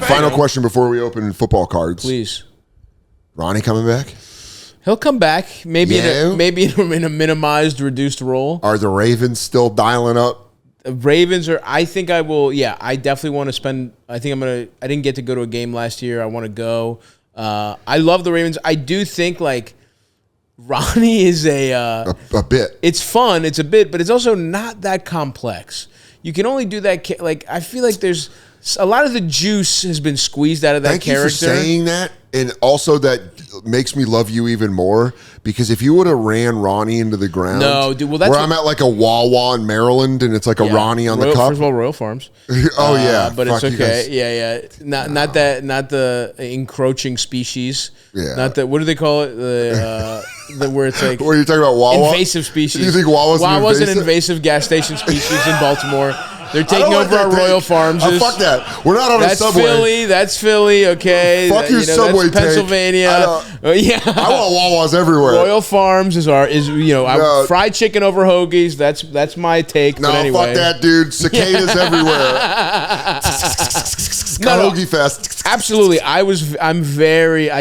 Final question before we open football cards. Please. Ronnie coming back? He'll come back. Maybe in a minimized, reduced role. Are the Ravens still dialing up? Ravens are. I think I will. Yeah, I definitely want to spend. I think I'm gonna. I didn't get to go to a game last year. I want to go. I love the Ravens. I do think like Ronnie is a bit. It's fun. It's a bit, but it's also not that complex. You can only do that. Like I feel like there's a lot of the juice has been squeezed out of that character. Thank you for saying that, and also that makes me love you even more. Because if you would have ran Ronnie into the ground, no, dude. Well, that's where I'm at like a Wawa in Maryland, and it's like a Ronnie on the cup. First of all, Royal Farms. Oh yeah, but it's okay. Yeah. Not the encroaching species. Yeah. Not that. What do they call it? The where it's like. What are you talking about? Wawa? Invasive species. You think Wawa's an invasive gas station species in Baltimore? They're taking over our Royal Farms. Fuck that. We're not on a subway. That's Philly. Okay. Fuck your subway. That's Pennsylvania. I want Wawas everywhere. Royal Farms is fried chicken over hoagies. That's my take. No, but anyway. Fuck that, dude. Cicadas everywhere. Hoagie fest. Absolutely. I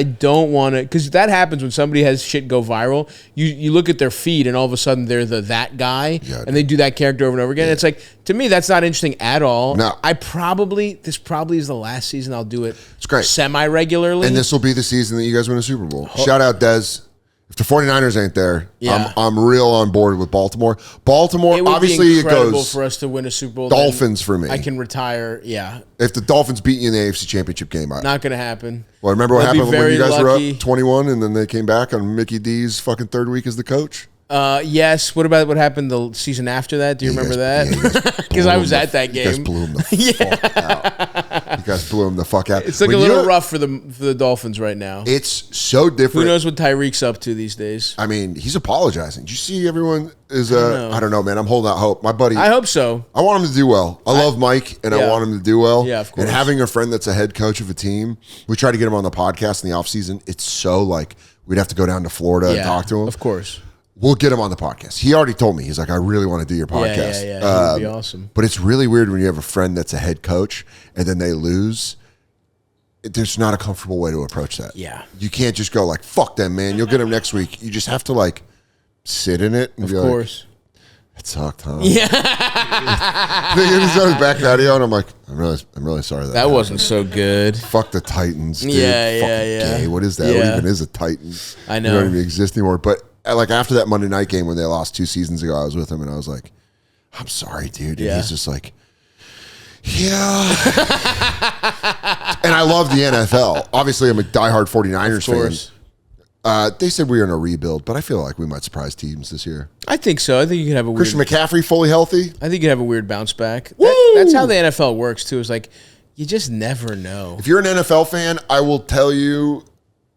don't want to, because that happens when somebody has shit go viral. You look at their feed and all of a sudden they're that guy, and they do that character over and over again. Yeah. It's like, to me, that's not interesting at all. No. This probably is the last season I'll do it. It's great. Semi-regularly. And this will be the season that you guys win a Super Bowl. Shout out, Dez. If the 49ers ain't there, I'm real on board with Baltimore. Baltimore, it would obviously, be incredible it goes for us to win a Super Bowl. Dolphins for me. I can retire. Yeah. If the Dolphins beat you in the AFC Championship game, not going to happen. Well, remember what happened when you guys lucky. were up 21 and then they came back on Mickey D's fucking third week as the coach? Yes. What about what happened the season after that? Do you remember that? Because I was at that game. You guys blew him the fuck out. You guys blew him the fuck out. It's like a little rough for the Dolphins right now. It's so different. Who knows what Tyreek's up to these days? I mean, he's apologizing. Did you see everyone is I don't know, man. I'm holding out hope. My buddy. I hope so. I want him to do well. I love Mike, and I want him to do well. Yeah, of course. And having a friend that's a head coach of a team, we try to get him on the podcast in the offseason. It's so like we'd have to go down to Florida and talk to him. Of course. We'll get him on the podcast. He already told me. He's like, I really want to do your podcast. Yeah. That would be awesome. But it's really weird when you have a friend that's a head coach and then they lose. There's not a comfortable way to approach that. Yeah. You can't just go like, fuck them, man. You'll get them next week. You just have to like sit in it. And of course. Like, it sucked, huh? Yeah. He's on his back patio and I'm like, I'm really sorry that wasn't so good. Fuck the Titans, dude. Yeah. Gay. What is that? What even is a Titan? I know. They don't even exist anymore. But like after that Monday night game when they lost 2 seasons ago, I was with him and I was like, I'm sorry, dude. And he's just like, yeah. And I love the NFL. Obviously, I'm a diehard 49ers fan. They said we were in a rebuild, but I feel like we might surprise teams this year. I think so. I think you could have a Christian McCaffrey fully healthy. I think you could have a weird bounce back. That's how the NFL works, too. It's like, you just never know. If you're an NFL fan, I will tell you,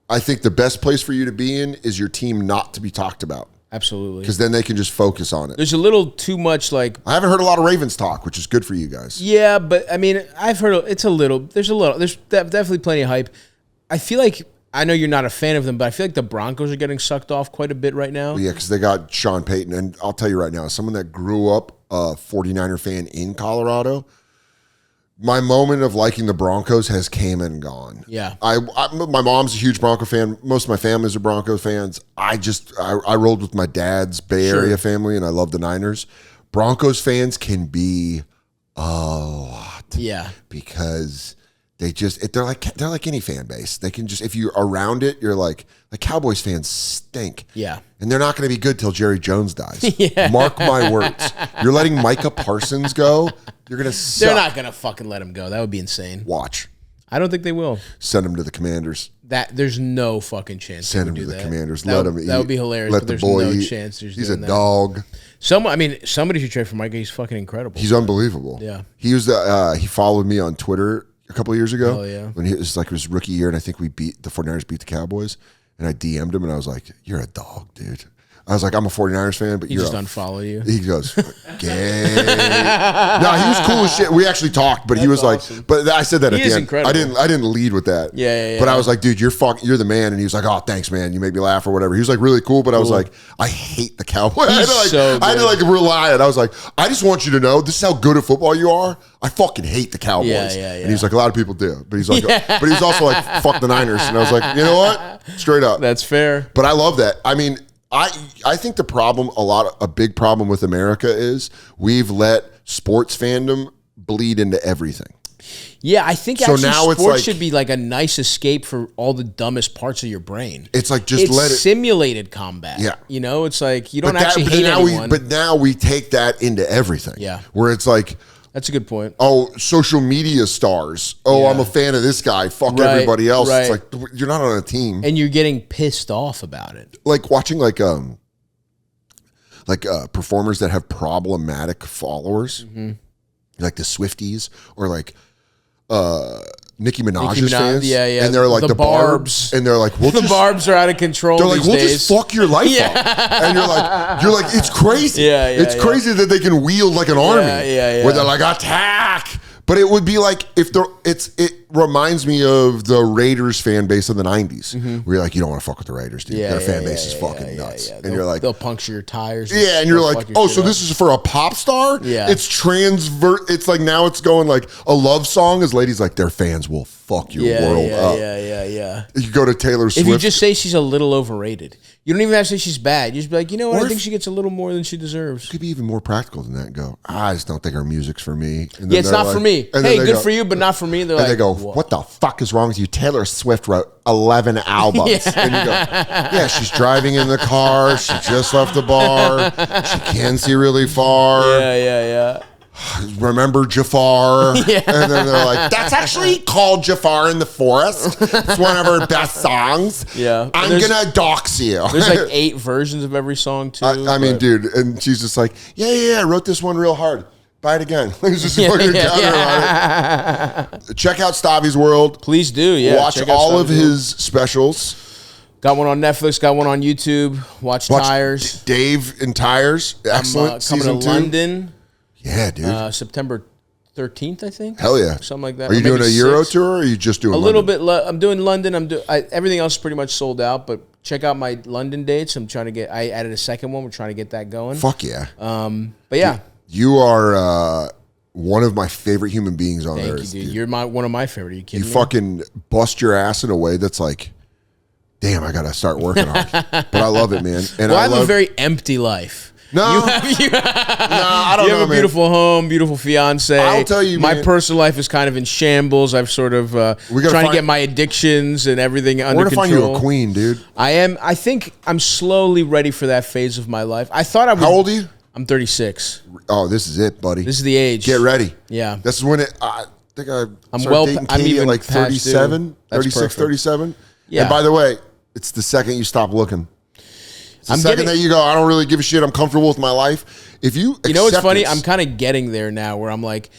I think the best place for you to be in is your team not to be talked about. Absolutely. Because then they can just focus on it. There's a little too much like... I haven't heard a lot of Ravens talk, which is good for you guys. Yeah, but I mean, I've heard there's definitely plenty of hype. I feel like, I know you're not a fan of them, but I feel like the Broncos are getting sucked off quite a bit right now. Well, yeah, because they got Sean Payton. And I'll tell you right now, as someone that grew up a 49er fan in Colorado, my moment of liking the Broncos has came and gone. Yeah. My mom's a huge Bronco fan. Most of my family's are Broncos fans. I rolled with my dad's Bay Area family, and I love the Niners. Broncos fans can be a lot. Yeah. Because they're like any fan base. They can just, if you're around it, you're like Cowboys fans stink. Yeah. And they're not going to be good till Jerry Jones dies. Yeah. Mark my words. You're letting Micah Parsons go. You're going to suck. They're not going to fucking let him go. That would be insane. Watch. I don't think they will. Send him to the Commanders. There's no fucking chance. Send him to the Commanders. Let him eat. That would be hilarious. Let but the there's boy no eat. chance. He's a dog. Somebody should trade for Micah. He's fucking incredible. He's unbelievable. Yeah. He followed me on Twitter a couple of years ago. Oh, yeah. When it was like his rookie year, and I think the 49ers beat the Cowboys. And I DM'd him, and I was like, "You're a dog, dude." I was like, I'm a 49ers fan, but He just unfollow you. He goes, gay. No, he was cool as shit. We actually talked, but he was awesome. like, but I said that He at the is end. incredible. I didn't lead with that. Yeah. But I was like, dude, you're the man. And he was like, oh, thanks, man. You make me laugh or whatever. He was like really cool, but I was like, I hate the Cowboys. I had to like rely on it. I was like, I just want you to know this is how good at football you are. I fucking hate the Cowboys. Yeah. And he's like, a lot of people do. But he's like, but he's also like, fuck the Niners. And I was like, you know what? Straight up. That's fair. But I love that. I mean, I think the problem, a big problem with America is we've let sports fandom bleed into everything. Yeah, I think So actually now it's sports like- should be like a nice escape for all the dumbest parts of your brain. It's like just It's let it. simulated combat. Yeah. You know, it's like you don't But actually hate anyone. But now we take that into everything. Yeah. Where it's like, That's a good point. oh, social media stars. Oh, Yeah. I'm a fan of this guy. Fuck Right, everybody else. right. It's like you're not on a team. And you're getting pissed off about it. Like watching performers that have problematic followers, like the Swifties or like Nicki Minaj's fans. Yeah. And they're like the Barbs. And they're like, The Barbs are out of control. They're like, these we'll days. just fuck your life up. And you're like, it's crazy. Yeah, it's crazy that they can wield like an army. Yeah. Where they're like, attack. But it would be like if it reminds me of the Raiders fan base of the 90s. Where you're like, you don't want to fuck with the Raiders, dude. Their fan base is fucking nuts. And you're like, they'll puncture your tires. and you're like, oh, so this is for a pop star? Yeah. It's it's like now it's going like a love song is ladies like their fans will fuck your world up. Yeah. You go to Taylor Swift. If you just say she's a little overrated, you don't even have to say she's bad. You just be like, you know what? I think she gets a little more than she deserves. could be even more practical than that and go, I just don't think her music's for me. And then Yeah, it's they're not like- for me. and then Hey, they good go- for you, but not for me. They're And like, they go, "Whoa." what the fuck is wrong with you? Taylor Swift wrote 11 albums. And you go, yeah, she's driving in the car. She just left the bar. She can see really far. Yeah. Remember Jafar? And then they're like, that's actually called Jafar in the Forest. It's one of her best songs. Yeah. I'm There's- going to dox you. There's like 8 versions of every song, too. I mean, dude, and she's just like, yeah, I wrote this one real hard. Buy it again. He's just fucking counter on it. Check out Stavy's World. Please do, yeah. Watch Check out all of Stavy World. his specials. Got one on Netflix, got one on YouTube. Watch Tires. Dave and Tires. Excellent. I'm coming Season to 2. London Yeah, dude. September 13th, I think. Hell yeah. Something like that. Are you Or maybe doing a Euro 6th. tour or are you just doing A little London? bit. I'm doing London. Everything else is pretty much sold out, but check out my London dates. I added a second one. We're trying to get that going. Fuck yeah. But yeah. You are one of my favorite human beings on Thank earth. you, dude. You're one of my favorite. Are you kidding You me? fucking bust your ass in a way that's like, damn, I gotta start working on it. But I love it, man. And Well, I have love a very empty life. no, You have, no, I don't you know, have a man. beautiful home, beautiful fiance. I'll tell you, my man. personal life is kind of in shambles. I've sort of gotta trying to find- get my addictions and everything under We're gonna control. find you a queen, dude. I think I'm slowly ready for that phase of my life. I thought I would. How old are you? I'm 36. Oh, this is it, buddy. This is the age. Get ready. Yeah. This is when I think I'm dating I'm Katie even at like past 37, due. That's 36, perfect. 37. Yeah. And by the way, it's the second you stop looking. It's the I'm second getting- that you go, I don't really give a shit. I'm comfortable with my life. If you You know what's accept funny? this- I'm kind of getting there now where I'm like,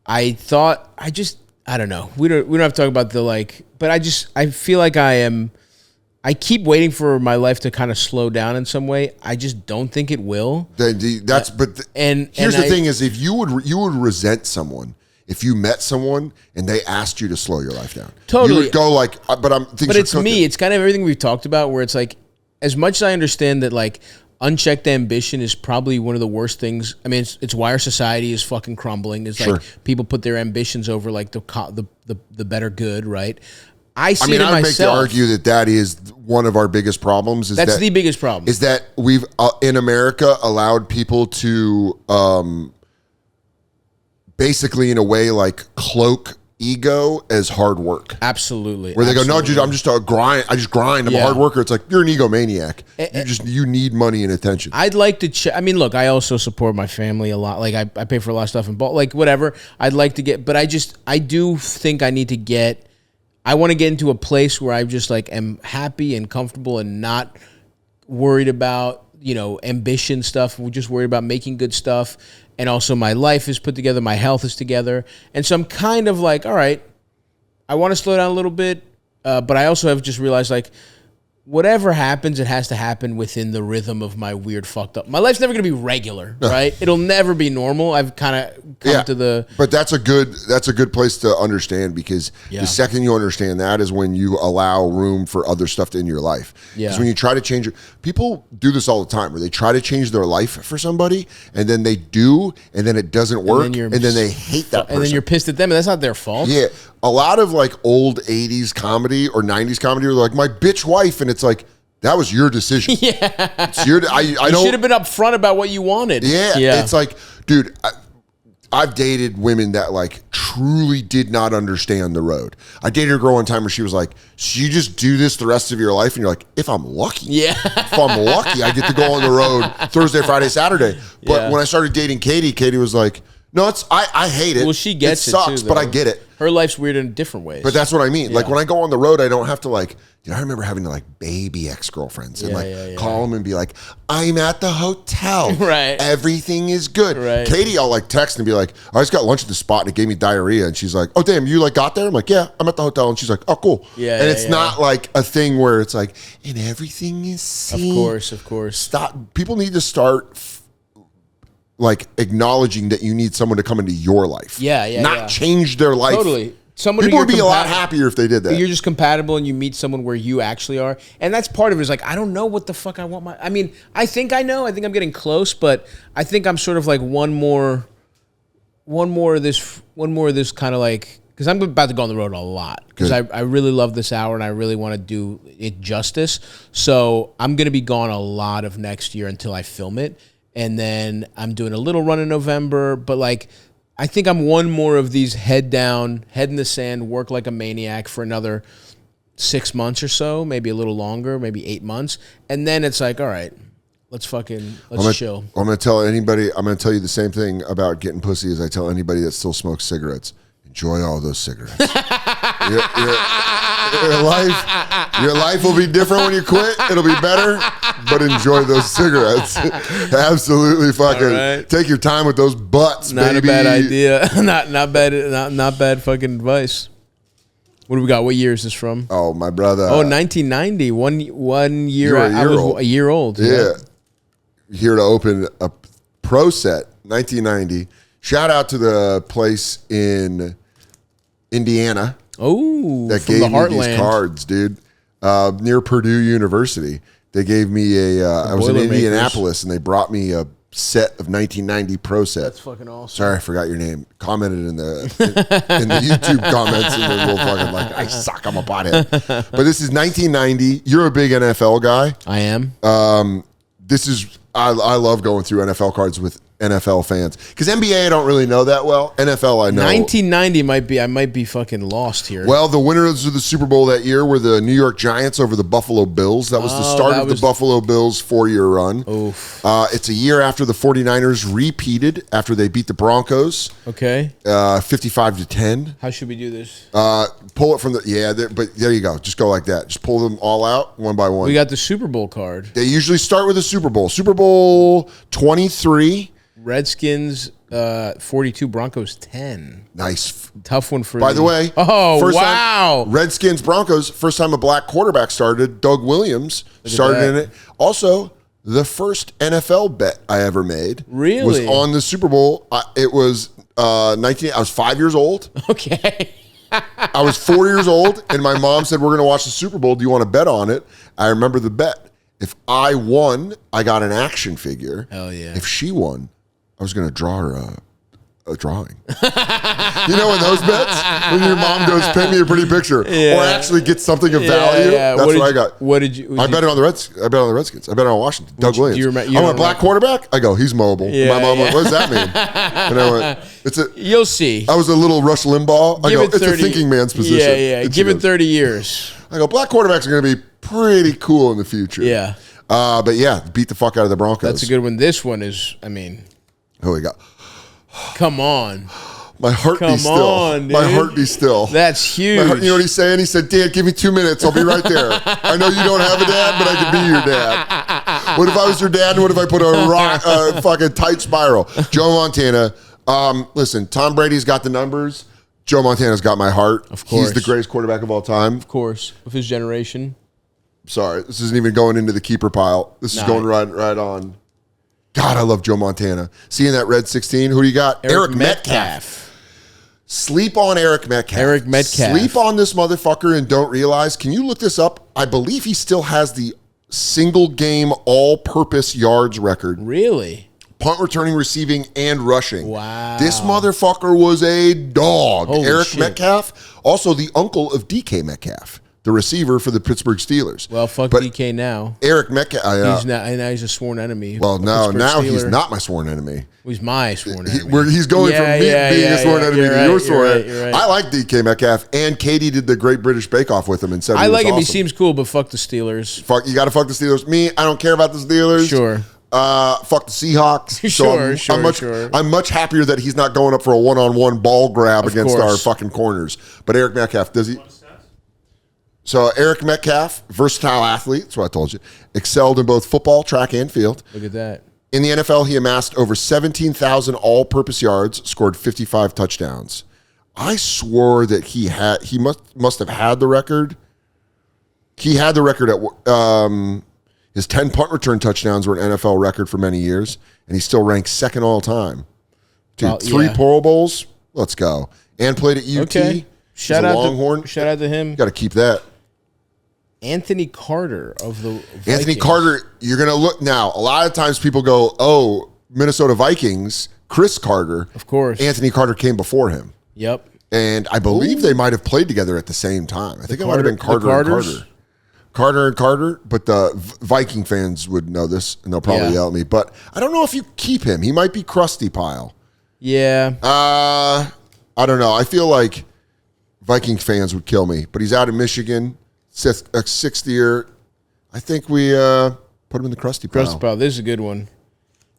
I don't know. We don't have to talk about the like, but I feel like I keep waiting for my life to kind of slow down in some way. I just don't think it will. That's And here's and the I- thing is if you would resent someone if you met someone and they asked you to slow your life down. Totally. You would go like, but it's me. It's kind of everything we've talked about where it's like, as much as I understand that like unchecked ambition is probably one of the worst things. I mean, it's why our society is fucking crumbling. Is like Sure. people put their ambitions over like the better good, right? I see I mean, it in I would make the myself. argue that is one of our biggest problems. That's the biggest problem. Is that we've in America allowed people to basically, in a way, like cloak ego as hard work. Absolutely. Where they go, no, Absolutely. dude, I'm just a grind. I just grind. I'm a Yeah. hard worker. It's like you're an egomaniac. You need money and attention. I'd like to I mean, look, I also support my family a lot. Like I pay for a lot of stuff in bulk, like whatever. I'd like to get, but I do think I need to get. I want to get into a place where I just like am happy and comfortable and not worried about, ambition stuff. We're just worried about making good stuff. And also my life is put together. My health is together. And so I'm kind of like, all right, I want to slow down a little bit. But I also have just realized like whatever happens, it has to happen within the rhythm of my weird fucked up. My life's never going to be regular, right? It'll never be normal. I've kind of come to the... But that's a good place to understand, because the second you understand that is when you allow room for other stuff in your life. Because when you try to change it, people do this all the time, where they try to change their life for somebody, and then they do, and then it doesn't work, and then they hate that person. And then you're pissed at them, and that's not their fault. Yeah. A lot of like old 80s comedy or 90s comedy were like, my bitch wife, and it's like, that was your decision. Yeah. It's your, I don't, should have been upfront about what you wanted. Yeah. It's like, dude, I've dated women that like truly did not understand the road. I dated a girl one time where she was like, so you just do this the rest of your life? And you're like, if I'm lucky. Yeah. If I'm lucky, I get to go on the road Thursday, Friday, Saturday. But when I started dating Katie was like, no, I hate it. Well, she gets it. Sucks, too, but I get it. Her life's weird in different ways. But that's what I mean. Like when I go on the road, I don't have to like, I remember having to like baby ex-girlfriends and call them and be like, I'm at the hotel. Right. Everything is good. Right. Katie, I'll like text and be like, I just got lunch at the spot and it gave me diarrhea. And she's like, oh, damn, you like got there? I'm like, yeah, I'm at the hotel. And she's like, oh, cool. Yeah. And it's not like a thing where it's like, and everything is seen. Of course. Stop. People need to start like acknowledging that you need someone to come into your life. Not change their life. Totally. People would be a lot happier if they did that. You're just compatible and you meet someone where you actually are. And that's part of it, is like, I don't know what the fuck I want I mean, I think I know. I think I'm getting close, but I think I'm sort of like one more of this kind of like, because I'm about to go on the road a lot, because I really love this hour and I really want to do it justice. So I'm going to be gone a lot of next year until I film it. And then I'm doing a little run in November, but like, I think I'm one more of these head down, head in the sand, work like a maniac for another 6 months or so, maybe a little longer, maybe 8 months. And then it's like, all right, let's chill. I'm going to tell you the same thing about getting pussy as I tell anybody that still smokes cigarettes. Enjoy all those cigarettes. Your life will be different when you quit. It'll be better, but enjoy those cigarettes. Absolutely fucking take your time with those butts, not baby. A bad idea. not bad fucking advice. What do we got? What year is this from? Oh, my brother. Oh, 1990. One year. I was a year old. Yeah. Here to open a pro set, 1990. Shout out to the place in Indiana. Oh, that gave me these cards, dude. Near Purdue University, they gave me I was in Indianapolis, and they brought me a set of 1990 Pro set. That's fucking awesome. Sorry, I forgot your name. Commented in the YouTube comments, and they're little fucking like, I suck. I'm a pothead. But this is 1990. You're a big NFL guy. I am. I love going through NFL cards with NFL fans, because NBA I don't really know that well. NFL I know. 1990 I might be fucking lost here. Well, the winners of the Super Bowl that year were the New York Giants over the Buffalo Bills. That was the start of the Buffalo Bills' 4-year run. Oof. It's a year after the 49ers repeated after they beat the Broncos. Okay. 55-10. How should we do this? Pull it from but there you go. Just go like that. Just pull them all out one by one. We got the Super Bowl card. They usually start with a Super Bowl. Super Bowl 23. Redskins 42, Broncos 10. Nice. Tough one for By the way. Oh, first wow. Time, Redskins, Broncos, first time a black quarterback started. Doug Williams started in it. Also, the first NFL bet I ever made was on the Super Bowl. It was I was 5 years old. Okay. I was 4 years old, and my mom said, we're going to watch the Super Bowl. Do you want to bet on it? I remember the bet. If I won, I got an action figure. Hell yeah. If she won, I was going to draw her a drawing. You know, in those bets, when your mom goes, paint me a pretty picture, or actually get something of value. That's what I got. What did you? I bet it on the Redskins. I bet on the Redskins. I bet on Washington. Doug Williams. Do you remember? I want a black quarterback. I go, he's mobile. Yeah, my mom went, what does that mean? And I went, You'll see. I was a little Rush Limbaugh. I go, it's a thinking man's position. Yeah. Give it 30 years. I go, black quarterbacks are going to be pretty cool in the future. Yeah. But yeah, beat the fuck out of the Broncos. That's a good one. This one is, I mean. Who we got? Come on. My heart be still. On, dude. My heart be still. That's huge. You know what he's saying? He said, Dad, give me 2 minutes. I'll be right there. I know you don't have a dad, but I can be your dad. What if I was your dad, and what if I put a fucking tight spiral? Joe Montana. Listen, Tom Brady's got the numbers. Joe Montana's got my heart. Of course. He's the greatest quarterback of all time. Of course. Of his generation. Sorry, this isn't even going into the keeper pile. This is going right on. God, I love Joe Montana. Seeing that red 16. Who do you got? Eric Metcalf. Sleep on Eric Metcalf. Sleep on this motherfucker and don't realize. Can you look this up? I believe he still has the single game all-purpose yards record. Really? Punt returning, receiving, and rushing. Wow. This motherfucker was a dog. Holy Eric shit. Metcalf, also the uncle of DK Metcalf, the receiver for the Pittsburgh Steelers. Well, fuck DK now. Eric Metcalf. Now he's a sworn enemy. Well, now he's not my sworn enemy. He's my sworn enemy. He's going from me being a sworn enemy to your sworn enemy. Right. I like DK Metcalf, and Katie did the Great British Bake Off with him and said I like him. Awesome. He seems cool, but fuck the Steelers. You got to fuck the Steelers. Me, I don't care about the Steelers. Sure. Fuck the Seahawks. Sure. I'm much happier that he's not going up for a one-on-one ball grab against our fucking corners. But Eric Metcalf, does he? So Eric Metcalf, versatile athlete, that's what I told you, excelled in both football, track, and field. Look at that. In the NFL, he amassed over 17,000 all-purpose yards, scored 55 touchdowns. I swore that he must have had the record. He had the record at his 10 punt return touchdowns were an NFL record for many years, and he still ranks second all time. Dude, 3 Pro Bowls, let's go. And played at UT. Okay. Shout out to him. Got to keep that. Anthony Carter of the Vikings. Anthony Carter, you're going to look now. A lot of times people go, oh, Minnesota Vikings, Chris Carter. Of course. Anthony Carter came before him. Yep. And I believe they might have played together at the same time. I think it might have been Carter and Carter. Carter and Carter, but the Viking fans would know this, and they'll probably yell at me. But I don't know if you keep him. He might be crusty pile. Yeah. I don't know. I feel like Viking fans would kill me. But he's out in Michigan. Sixth year. I think we put him in the crusty pile. Crusty pile. This is a good one.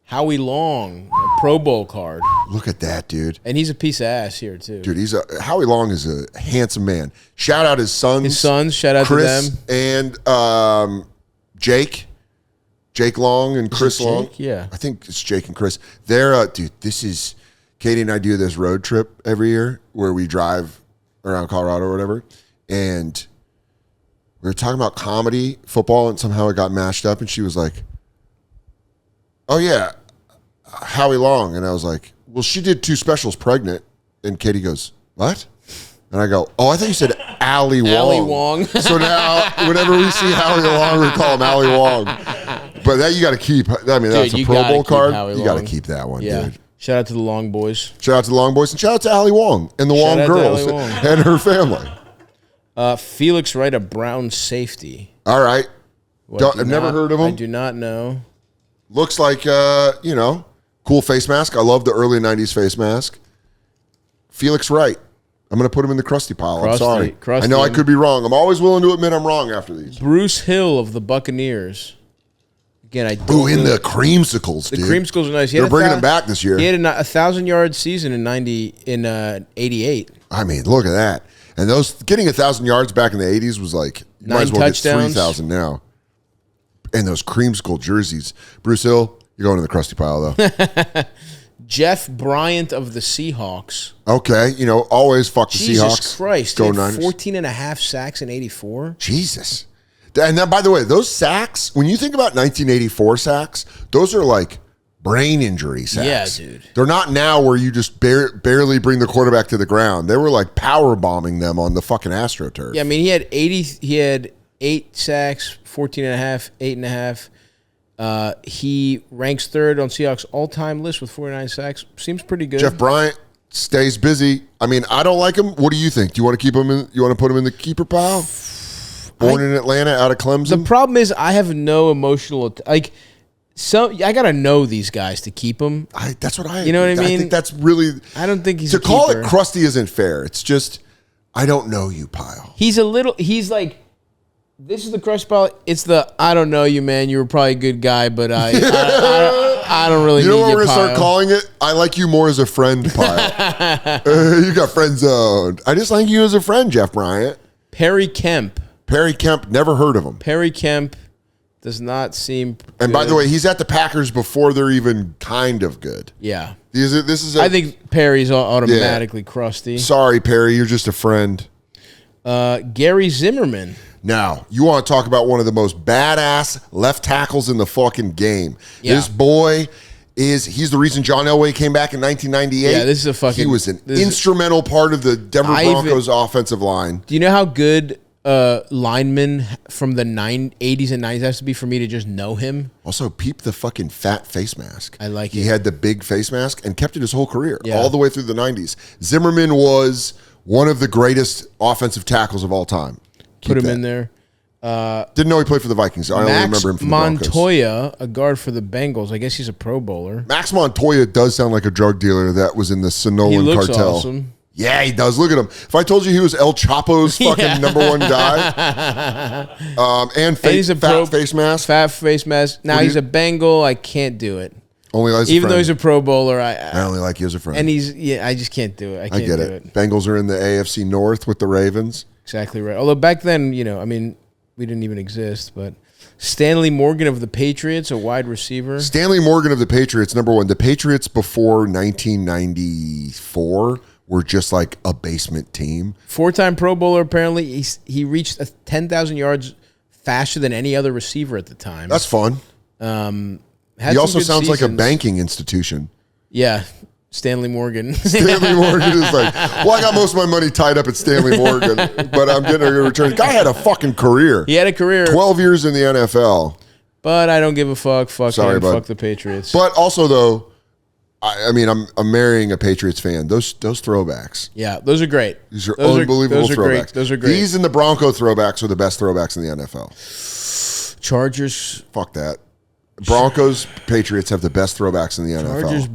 Howie Long, a Pro Bowl card. Look at that, dude. And he's a piece of ass here, too. Dude, Howie Long is a handsome man. Shout out his sons. Shout out Chris to them. And Jake. Jake Long and Chris Long. Yeah. I think it's Jake and Chris. They're, dude, Katie and I do this road trip every year where we drive around Colorado or whatever. And we were talking about comedy, football, and somehow it got mashed up. And she was like, oh, yeah, Howie Long. And I was like, well, she did 2 specials pregnant. And Katie goes, what? And I go, oh, I thought you said Allie Wong. Allie Wong. So now, whenever we see Howie Long, we call him Allie Wong. But that you got to keep. I mean, that's a Pro Bowl card. You got to keep that one, dude. Shout out to the Long Boys. Shout out to the Long Boys. And shout out to Allie Wong and the Wong girls and her family. Felix Wright, a Brown safety. All right. I've never heard of him. I do not know. Looks like, cool face mask. I love the early 90s face mask. Felix Wright. I'm going to put him in the crusty pile. I'm sorry. I know I could be wrong. I'm always willing to admit I'm wrong after these. Bruce Hill of the Buccaneers. Again, I don't in the creamsicles, dude. The creamsicles are nice. They're bringing them back this year. He had a 1,000-yard season in 88. I mean, look at that. And getting 1,000 yards back in the 80s was like, you might as well touchdowns. Get 3,000 now. And those creamsicle jerseys. Bruce Hill, you're going to the crusty pile, though. Jeff Bryant of the Seahawks. Okay, always fuck the Seahawks. Jesus Christ. Go 14 and a half sacks in 84. Jesus. And then, by the way, those sacks, when you think about 1984 sacks, those are like brain injury sacks. Yeah, dude. They're not now where you just barely bring the quarterback to the ground. They were like power bombing them on the fucking AstroTurf. Yeah, I mean, he had 8 sacks, 14 and a half, 8 and a half. He ranks 3rd on Seahawks all-time list with 49 sacks. Seems pretty good. Jeff Bryant stays busy. I mean, I don't like him. What do you think? Do you want to keep him in? You want to put him in the keeper pile? Born in Atlanta, out of Clemson. The problem is I have no emotional I gotta know these guys to keep them. That's what I. You know what I mean? I think that's really. I don't think he's to call it crusty isn't fair. It's just I don't know you pile. He's like. This is the crush pile. It's the I don't know you, man. You were probably a good guy, but I don't really. You know need what we're pile. gonna start calling it? I like you more as a friend pile. You got friend zoned. I just like you as a friend, Jeff Bryant. Perry Kemp. Perry Kemp. Never heard of him. Perry Kemp does not seem. And by the way, he's at the Packers before they're even kind of good. Yeah. This is. I think Perry's automatically crusty. Sorry, Perry. You're just a friend. Gary Zimmerman. Now, you want to talk about one of the most badass left tackles in the fucking game. Yeah. This boy he's the reason John Elway came back in 1998. Yeah, this is a fucking... He was an instrumental part of the Denver Broncos offensive line. Do you know how good lineman from the 80s and 90s has to be for me to just know him? Also, peep the fucking fat face mask. I like He it. had the big face mask and kept it his whole career, Yeah. all the way through the 90s. Zimmerman was one of the greatest offensive tackles of all time. Put him in there. Didn't know he played for the Vikings. I only remember him from the Broncos. Montoya, a guard for the Bengals. I guess he's a Pro Bowler. Max Montoya does sound like a drug dealer that was in the He Sonolan looks cartel. awesome. Yeah, he does. Look at him. If I told you he was El Chapo's fucking number one guy, and he's a fat face mask. Fat face mask. Now he's a Bengal. I can't do it. Only as a Even friend. though he's a Pro Bowler, I only like you as a friend. and I just can't do it. I can't get do it. Bengals are in the AFC North with the Ravens. Exactly right. Although back then, we didn't even exist. But Stanley Morgan of the Patriots, a wide receiver. Stanley Morgan of the Patriots, number one. The Patriots before 1994 were just like a basement team. 4-time Pro Bowler, apparently. He reached 10,000 yards faster than any other receiver at the time. That's fun. Had He some also good sounds like a seasons. banking institution. Yeah, Stanley Morgan. Stanley Morgan is like, well, I got most of my money tied up at Stanley Morgan, but I'm getting a good return. The guy had a fucking career. He had a career. 12 years in the NFL. But I don't give a fuck. Fuck Sorry, him. bud. Fuck the Patriots. But also, though, I'm marrying a Patriots fan. Those throwbacks. Yeah, those are great. These are unbelievable those are throwbacks. Great. Those are great. These and the Bronco throwbacks are the best throwbacks in the NFL. Chargers. Fuck that. Broncos, Patriots have the best throwbacks in the NFL. Chargers.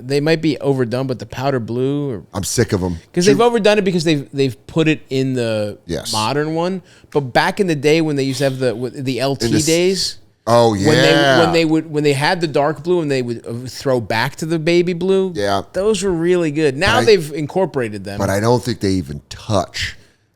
They might be overdone, but the powder blue. I'm sick of them. Because they've overdone it because they've put it in the modern one. But back in the day when they used to have the LT days. Oh yeah. When they had the dark blue and they would throw back to the baby blue. Yeah. Those were really good. Now they've incorporated them. But I don't think they even touch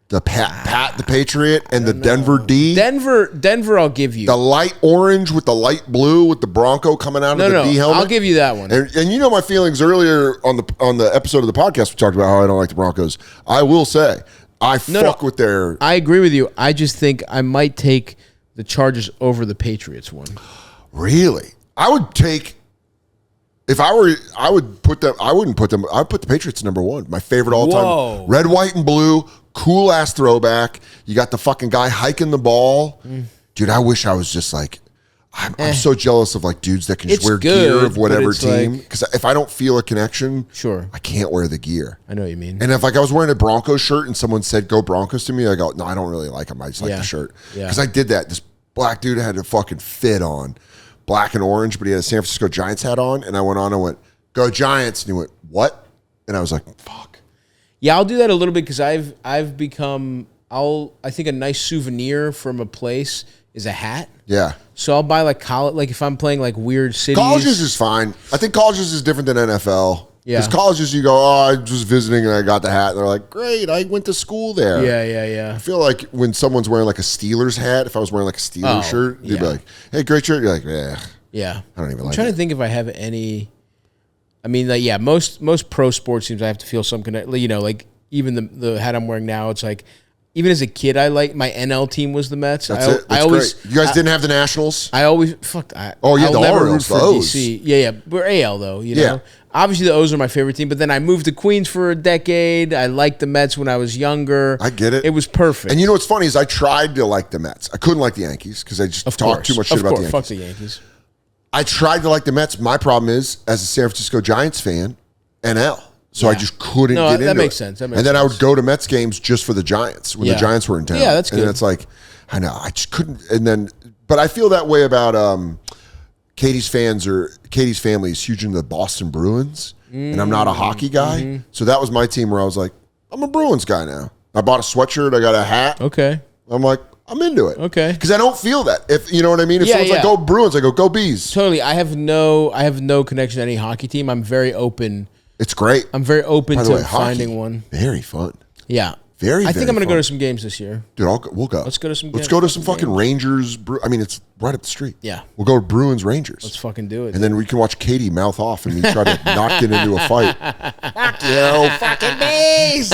the Pat the Patriot and the Denver D. Denver, I'll give you the light orange with the light blue with the Bronco coming out of the D helmet. I'll give you that one. And you know my feelings earlier on the episode of the podcast we talked about how I don't like the Broncos. I will say fuck with their. I agree with you. I just think I might take the Chargers over the Patriots one. Really? I would take. If I were, I would put them. I wouldn't put them. I'd put the Patriots number one. My favorite all time. Red, white, and blue. Cool ass throwback. You got the fucking guy hiking the ball. Dude, I wish I was just like. I'm so jealous of like dudes that can just wear gear of whatever team. Because if I don't feel a connection, I can't wear the gear. I know what you mean. And if like I was wearing a Broncos shirt and someone said "Go Broncos" to me, I go, no, I don't really like them. I just like the shirt. Because I did that. This black dude had a fucking fit on, black and orange, but he had a San Francisco Giants hat on. And I went on and went, "Go Giants!" And he went, "What?" And I was like, "Fuck." Yeah, I'll do that a little bit because I've become. I think a nice souvenir from a place is a hat. Yeah. So I'll buy like college, like if I'm playing like weird cities. Colleges is fine. I think colleges is different than NFL. Yeah. Because colleges, you go, oh, I was visiting and I got the hat. And they're like, great, I went to school there. Yeah. I feel like when someone's wearing like a Steelers hat, if I was wearing like a Steelers shirt, they'd be like, hey, great shirt. You're like, yeah. Yeah. I don't even like it. I'm trying to think if I have any. I mean, like, yeah, most pro sports teams, I have to feel some connect. You know, like even the hat I'm wearing now, it's like, even as a kid, I like my NL team was the Mets. That's it. That's great. You guys didn't have the Nationals? I always I'll never Orioles, root for the O's. DC. Yeah. We're AL though. You know. Yeah. Obviously, the O's are my favorite team. But then I moved to Queens for a decade. I liked the Mets when I was younger. I get it. It was perfect. And you know what's funny is I tried to like the Mets. I couldn't like the Yankees because I just talked too much shit about the Yankees. Fuck the Yankees. I tried to like the Mets. My problem is, as a San Francisco Giants fan, NL. So I just couldn't get into it. That makes sense. And then I would go to Mets games just for the Giants when the Giants were in town. Yeah, that's good. And it's like, I know, I just couldn't. And then, but I feel that way about Katie's family is huge into the Boston Bruins, and I'm not a hockey guy. So that was my team where I was like, I'm a Bruins guy now. I bought a sweatshirt. I got a hat. Okay. I'm like, I'm into it. Okay. Because I don't feel that. If you know what I mean. If someone's like, go Bruins, I go Bees. Totally. I have no connection to any hockey team. I'm very open. It's great. I'm very open to way, finding one. Very fun. Yeah. I think I'm going to go to some games this year. Dude, we'll go. Let's go to some games. Let's go to some fucking games. Rangers. I mean, it's right up the street. Yeah. We'll go to Bruins Rangers. Let's fucking do it. And then we can watch Katie mouth off and me try to not get into a fight. Fuck you, fucking bees.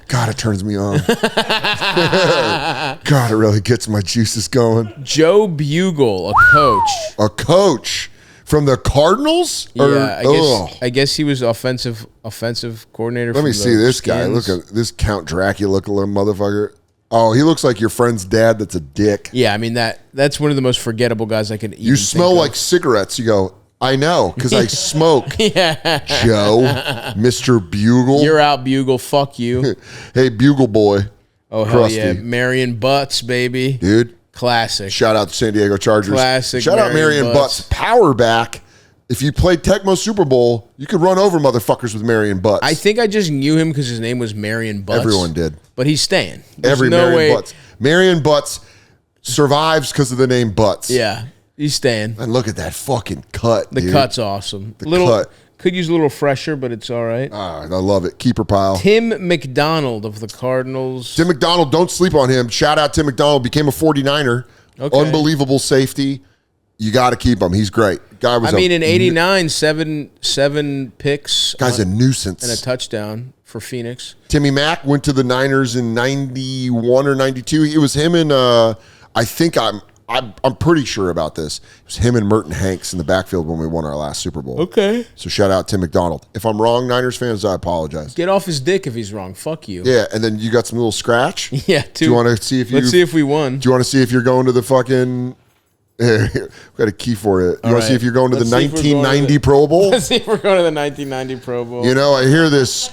God, God, it turns me on. God, it really gets my juices going. Joe Bugle, a coach. A coach from the Cardinals? I guess he was offensive coordinator. Let me see this guy. Look at this Count Dracula looking little motherfucker. Oh, he looks like your friend's dad that's a dick. Yeah, I mean, that's one of the most forgettable guys I could even You smell like cigarettes. You go, I know, because I smoke. Yeah. Joe, Mr. Bugle. You're out, Bugle. Fuck you. Hey, Bugle boy. Oh, hell yeah. Marion Butts, baby. Dude. Classic. Shout out to San Diego Chargers. Classic. Shout out Marion Butts. Power back. If you played Tecmo Super Bowl, you could run over motherfuckers with Marion Butts. I think I just knew him because his name was Marion Butts. Everyone did. But he's staying. Marion Butts. Marion Butts survives because of the name Butts. Yeah, he's staying. And look at that fucking cut, The dude. cut's awesome. The cut. Could use a little fresher, but it's all right. I love it. Keeper pile. Tim McDonald of the Cardinals. Tim McDonald, don't sleep on him. Shout out Tim McDonald. Became a 49er. Okay. Unbelievable safety. You got to keep him. He's great. Guy was. In '89, seven picks. Guy's a nuisance. And a touchdown for Phoenix. Timmy Mack went to the Niners in '91 or '92. It was him and I'm pretty sure about this. It was him and Merton Hanks in the backfield when we won our last Super Bowl. Okay. So shout out Tim McDonald. If I'm wrong, Niners fans, I apologize. Get off his dick if he's wrong. Fuck you. Yeah, and then you got some little scratch. Yeah. Do you want to see if Let's see if we won. Do you want to see if you're going to the fucking? We've got a key for it. You want to see if you're going to the 1990 Pro Bowl? Let's see if we're going to the 1990 Pro Bowl. You know, I hear this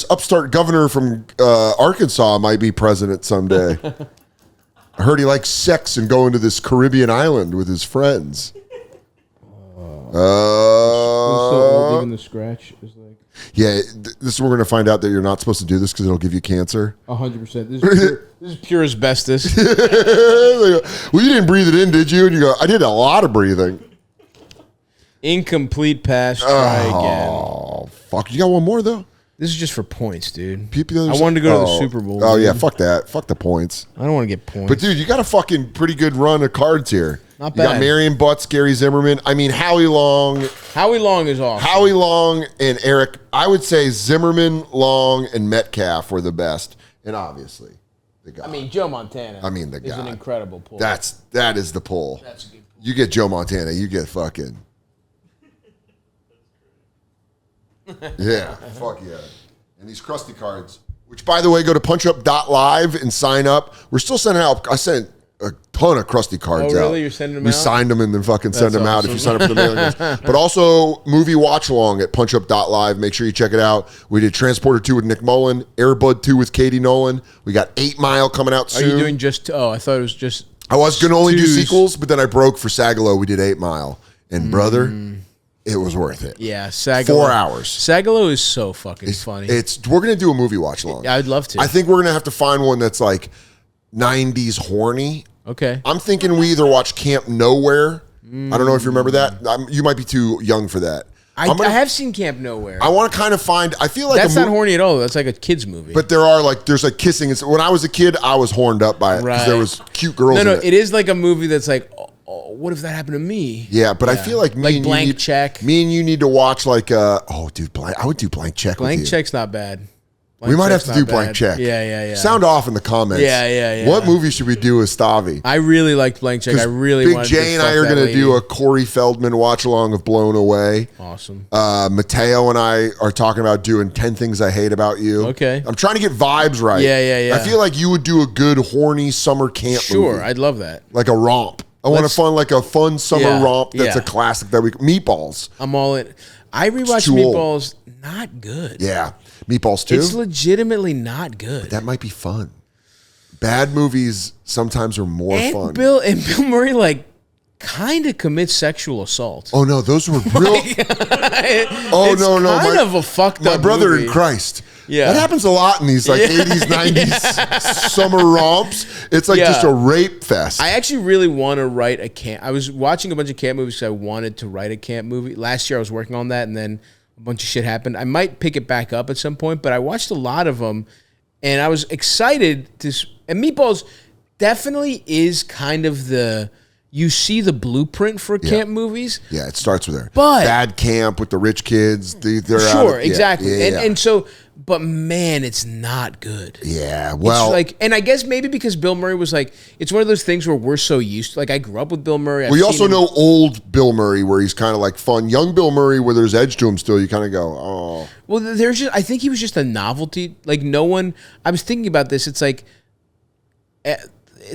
upstart governor from Arkansas might be president someday. I heard he likes sex and going to this Caribbean island with his friends. Even the scratch is like. Yeah, this is we're going to find out that you're not supposed to do this because it'll give you cancer. 100%. This is pure asbestos. Well, you didn't breathe it in, did you? And you go, I did a lot of breathing. Incomplete pass. Try again. Oh, fuck. You got one more, though? This is just for points, dude. I wanted to go to the Super Bowl. Oh, dude. yeah. Fuck that. Fuck the points. I don't want to get points. But, dude, you got a fucking pretty good run of cards here. Not bad. You got Marion Butts, Gary Zimmerman. I mean, Howie Long. Howie Long is awesome. Howie Long and Eric. I would say Zimmerman, Long, and Metcalf were the best. And obviously, the guy. I mean, Joe Montana. The guy. Is an incredible pull. That is the pull. That's a good pull. You get Joe Montana, you get fucking. Yeah, fuck yeah. And these crusty cards, which by the way, go to punchup.live and sign up. We're still sending out. I sent a ton of crusty cards out. Oh, really? You're sending them out? We signed them and then fucking send them out if you sign up for the mailing list. But But also, movie watch along at punchup.live. Make sure you check it out. We did Transporter 2 with Nick Mullen, Airbud 2 with Katie Nolan. We got 8 Mile coming out soon. Are you doing just? Oh, I thought it was just. I was going to only do sequels, but then I broke for Sagalo. We did 8 Mile. And brother, it was worth it. Yeah, Sagalo. 4 hours. Sagalo is so fucking funny. We're going to do a movie watch along. Yeah, I'd love to. I think we're going to have to find one that's like 90s horny. Okay. I'm thinking we either watch Camp Nowhere. I don't know if you remember that. You might be too young for that. I have seen Camp Nowhere. I want to kind of find. I feel like that's not horny at all. That's like a kid's movie. But there's like kissing. When I was a kid, I was horned up by it because there was cute girls. No, in it is like a movie that's like, oh, what if that happened to me? Yeah, but I feel like Blank Check. Me and you need to watch like dude, I would do Blank Check. Blank Check's not bad. We might have to do Blank Check. Yeah. Sound off in the comments. Yeah. What movie should we do with Stavy? I really liked Blank Check. I really Big J and I are going to do a Corey Feldman watch along of Blown Away. Awesome. Mateo and I are talking about doing 10 Things I Hate About You. Okay. I'm trying to get vibes right. Yeah. I feel like you would do a good horny summer camp movie. Sure, I'd love that. Like a romp. I want a fun summer romp that's a classic that Meatballs. I'm all in. I rewatched Meatballs. Not good. Yeah. Meatballs too? It's legitimately not good. But that might be fun. Bad movies sometimes are more fun. Bill Murray like kind of commits sexual assault. Oh no, those were real. Kind of a fucked up. My brother movie. in Christ. Yeah, that happens a lot in these like 80s, 90s summer romps. It's like just a rape fest. I actually really want to write a camp. I was watching a bunch of camp movies because I wanted to write a camp movie. Last year I was working on that, and then a bunch of shit happened. I might pick it back up at some point, but I watched a lot of them, and I was excited to. And Meatballs definitely is kind of you see the blueprint for camp movies. Yeah, it starts with there. But bad camp with the rich kids. They're sure, exactly. And so but man, it's not good. Yeah, well, it's like, and I guess maybe because Bill Murray was like, it's one of those things where we're so used to. Like, I grew up with Bill Murray. We also know old Bill Murray, where he's kind of like fun. Young Bill Murray, where there's edge to him still. You kind of go, oh. Well, there's just. I think he was just a novelty. Like, no one. I was thinking about this. It's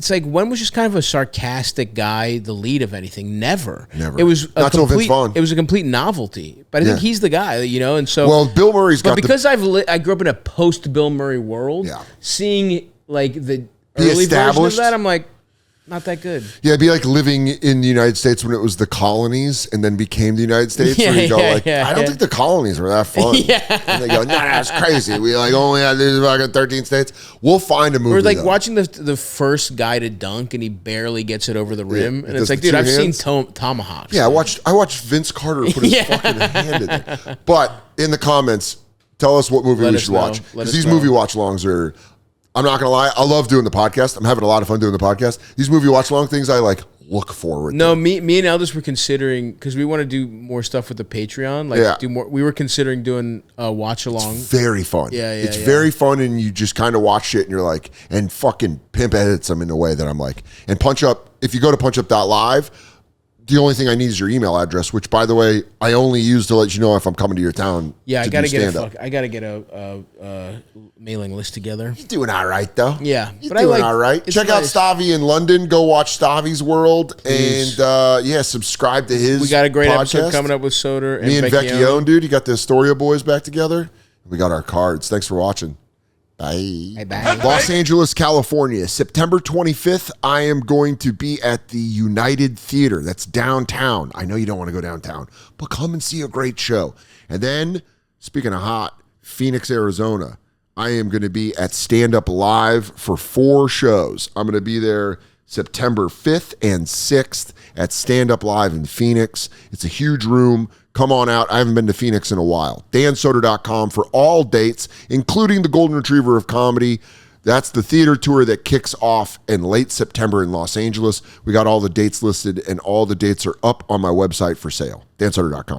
like when was just kind of a sarcastic guy the lead of anything? Never. Never. It was not till Vince Vaughn. It was a complete novelty. But I think he's the guy, and so. Well, Bill Murray's got. But because I grew up in a post Bill Murray world, seeing like the early version of that, I'm like, not that good. Yeah, it'd be like living in the United States when it was the colonies and then became the United States. Where you go I don't think the colonies were that fun. And they go, no, that's crazy. We like only had these fucking 13 states. We'll find a movie. We're like watching the first guy to dunk and he barely gets it over the rim. And it's like, dude, I've seen tomahawks. Yeah, I watched Vince Carter put his fucking hand in there. But in the comments, tell us what movie we should watch. Because these movie watch longs are... I'm not gonna lie, I love doing the podcast. I'm having a lot of fun doing the podcast. These movie watch long things I like look forward to. Me and Eldest were considering, because we want to do more stuff with the Patreon. Do more. We were considering doing a watch along. It's very fun. It's very fun, and you just kind of watch it and you're like, and fucking Pimp edits them in a way that I'm like, and Punch Up, if you go to punchup.live, the only thing I need is your email address, which, by the way, I only use to let you know if I'm coming to your town. Yeah, I gotta get a mailing list together. You're doing all right, though. Yeah, you're doing all right. Check out Stavy in London. Go watch Stavy's World, and subscribe to his. We got a great podcast. episode coming up with Soder. Me and Vecchione, dude. You got the Astoria boys back together. We got our cards. Thanks for watching. Bye. Bye. Los Angeles, California, September 25th. I am going to be at the United Theater. That's downtown. I know you don't want to go downtown, but come and see a great show. And then, speaking of hot, Phoenix, Arizona. I am going to be at Stand Up Live for 4 shows. I'm going to be there September 5th and 6th at Stand Up Live in Phoenix. It's a huge room. Come on out. I haven't been to Phoenix in a while. DanSoder.com for all dates, including the Golden Retriever of Comedy. That's the theater tour that kicks off in late September in Los Angeles. We got all the dates listed, and all the dates are up on my website for sale. DanSoder.com for